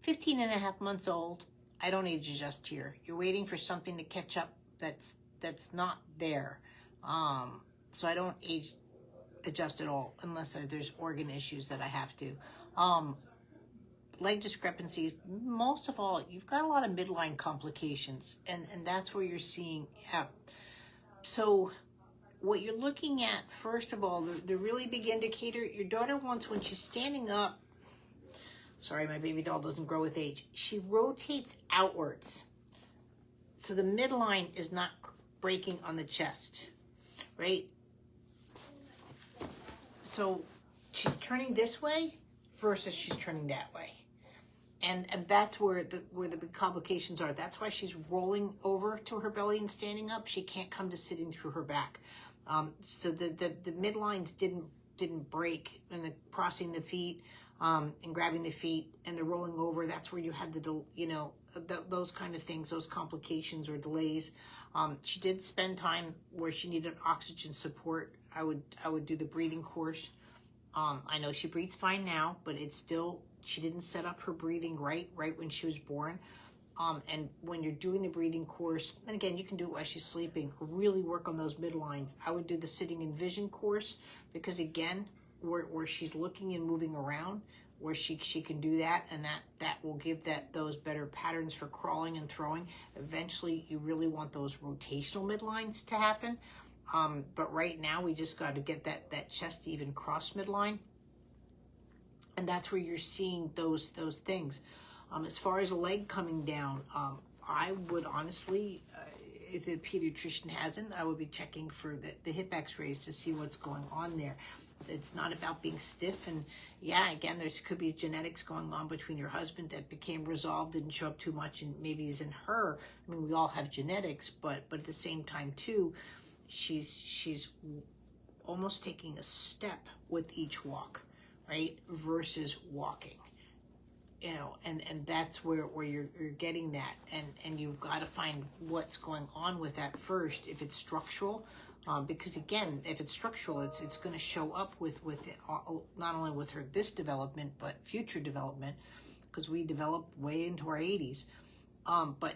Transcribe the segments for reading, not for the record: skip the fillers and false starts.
15 and a half months old. I don't age adjust here. You're waiting for something to catch up that's not there. So I don't age adjust at all unless there's organ issues that I have to. Leg discrepancies, most of all, you've got a lot of midline complications, and that's where you're seeing, yeah. So what you're looking at, first of all, the really big indicator, your daughter wants, when she's standing up, sorry, my baby doll doesn't grow with age, she rotates outwards. So the midline is not breaking on the chest, right? So she's turning this way versus she's turning that way. And that's where the big complications are. That's why she's rolling over to her belly and standing up. She can't come to sitting through her back. So the midlines didn't break in the crossing the feet and grabbing the feet and the rolling over. That's where you had those kind of things, those complications or delays. She did spend time where she needed oxygen support. I would do the breathing course. I know she breathes fine now, but it's still, she didn't set up her breathing right when she was born. And when you're doing the breathing course, and again, you can do it while she's sleeping, really work on those midlines. I would do the sitting in vision course, because again, where she's looking and moving around, where she can do that, and that will give those better patterns for crawling and throwing. Eventually, you really want those rotational midlines to happen. But right now, we just got to get that chest even cross midline. And that's where you're seeing those things. As far as a leg coming down, I would honestly, if the pediatrician hasn't, I would be checking for the hip x-rays to see what's going on there. It's not about being stiff. And yeah, again, there could be genetics going on between your husband that became resolved, didn't show up too much, and maybe is in her. I mean, we all have genetics, but at the same time too, she's almost taking a step with each walk, right? Versus walking. And that's where you're getting that, and you've got to find what's going on with that first. If it's structural, because again, if it's structural, it's going to show up with it, not only with her this development but future development, because we develop way into our 80s. But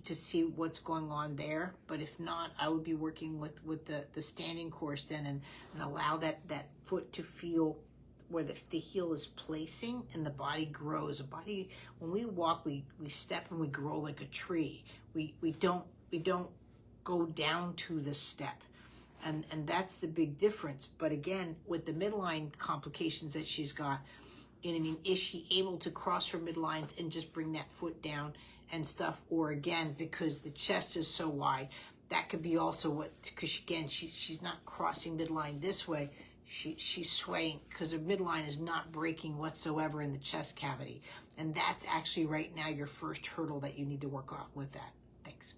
to see what's going on there. But if not, I would be working with the standing course then, and allow that foot to feel where the heel is placing, and the body grows. When we walk, we step and we grow like a tree. We don't go down to the step. And that's the big difference. But again, with the midline complications that she's got, you know what I mean, is she able to cross her midlines and just bring that foot down and stuff? Or again, because the chest is so wide, that could be also because again, she's not crossing midline this way. She's swaying because her midline is not breaking whatsoever in the chest cavity. And that's actually right now your first hurdle that you need to work on with that. Thanks.